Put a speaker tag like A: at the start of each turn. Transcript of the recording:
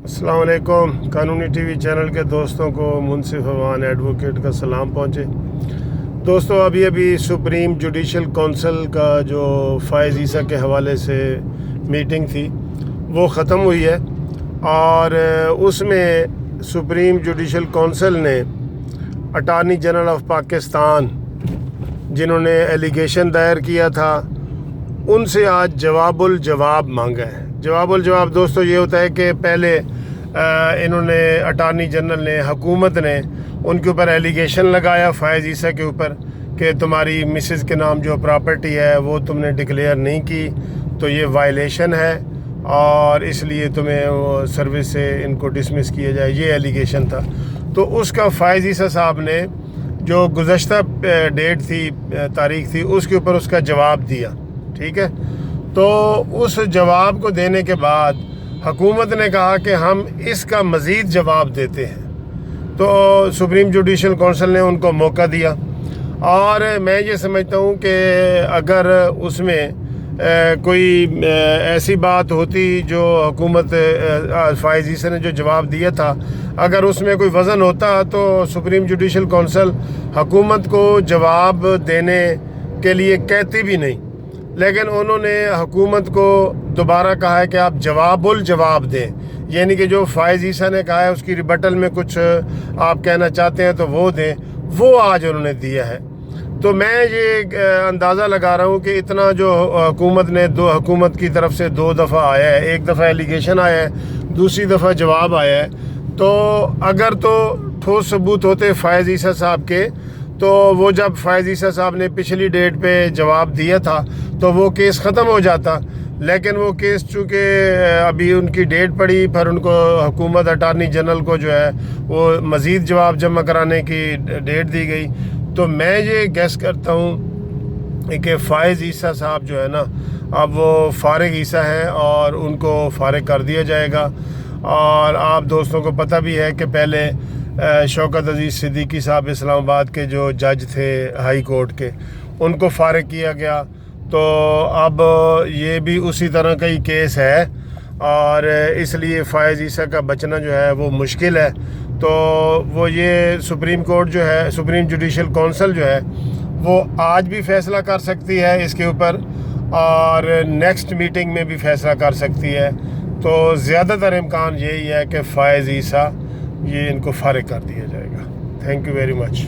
A: السلام علیکم۔ قانونی ٹی وی چینل کے دوستوں کو منصف عوان ایڈوکیٹ کا سلام پہنچے۔ دوستوں، ابھی سپریم جوڈیشل کونسل کا جو فائز عیسیٰ کے حوالے سے میٹنگ تھی وہ ختم ہوئی ہے، اور اس میں سپریم جوڈیشل کونسل نے اٹارنی جنرل آف پاکستان جنہوں نے ایلیگیشن دائر کیا تھا ان سے آج جواب الجواب مانگا ہے۔ جواب الجواب دوستو یہ ہوتا ہے کہ پہلے انہوں نے اٹارنی جنرل نے حکومت نے ان کے اوپر ایلیگیشن لگایا فائز عیسیٰ کے اوپر کہ تمہاری مسز کے نام جو پراپرٹی ہے وہ تم نے ڈکلیئر نہیں کی، تو یہ وائلیشن ہے اور اس لیے تمہیں وہ سروس سے ان کو ڈسمس کیا جائے، یہ ایلیگیشن تھا۔ تو اس کا فائز عیسیٰ صاحب نے جو گزشتہ ڈیٹ تھی، تاریخ تھی، اس کے اوپر اس کا جواب دیا، ٹھیک ہے۔ تو اس جواب کو دینے کے بعد حکومت نے کہا کہ ہم اس کا مزید جواب دیتے ہیں، تو سپریم جوڈیشل کونسل نے ان کو موقع دیا، اور میں یہ سمجھتا ہوں کہ اگر اس میں کوئی ایسی بات ہوتی جو حکومت فائز عیسیٰ نے جو جواب دیا تھا، اگر اس میں کوئی وزن ہوتا تو سپریم جوڈیشل کونسل حکومت کو جواب دینے کے لیے کہتی بھی نہیں، لیکن انہوں نے حکومت کو دوبارہ کہا ہے کہ آپ جواب الجواب دیں، یعنی کہ جو فائز عیسیٰ نے کہا ہے اس کی ریبٹل میں کچھ آپ کہنا چاہتے ہیں تو وہ دیں، وہ آج انہوں نے دیا ہے۔ تو میں یہ اندازہ لگا رہا ہوں کہ اتنا جو حکومت کی طرف سے 2 دفعہ آیا ہے، ایک دفعہ ایلیگیشن آیا ہے، دوسری دفعہ جواب آیا ہے، تو اگر تو ٹھوس ثبوت ہوتے فائز عیسیٰ صاحب کے، تو وہ جب فائز عیسیٰ صاحب نے پچھلی ڈیٹ پہ جواب دیا تھا تو وہ کیس ختم ہو جاتا، لیکن وہ کیس چونکہ ابھی ان کی ڈیٹ پڑی، پھر ان کو حکومت اٹارنی جنرل کو جو ہے وہ مزید جواب جمع کرانے کی ڈیٹ دی گئی۔ تو میں یہ گیس کرتا ہوں کہ فائز عیسیٰ صاحب جو ہے نا، اب وہ فارغ عیسیٰ ہیں اور ان کو فارغ کر دیا جائے گا۔ اور آپ دوستوں کو پتہ بھی ہے کہ پہلے شوکت عزیز صدیقی صاحب اسلام آباد کے جو جج تھے ہائی کورٹ کے، ان کو فارغ کیا گیا، تو اب یہ بھی اسی طرح کا ہی کیس ہے، اور اس لیے فائز عیسیٰ کا بچنا جو ہے وہ مشکل ہے۔ تو وہ یہ سپریم کورٹ جو ہے، سپریم جوڈیشل کونسل جو ہے وہ آج بھی فیصلہ کر سکتی ہے اس کے اوپر، اور نیکسٹ میٹنگ میں بھی فیصلہ کر سکتی ہے۔ تو زیادہ تر امکان یہی ہے کہ فائز عیسیٰ یہ ان کو فارغ کر دیا جائے گا۔ Thank you very much.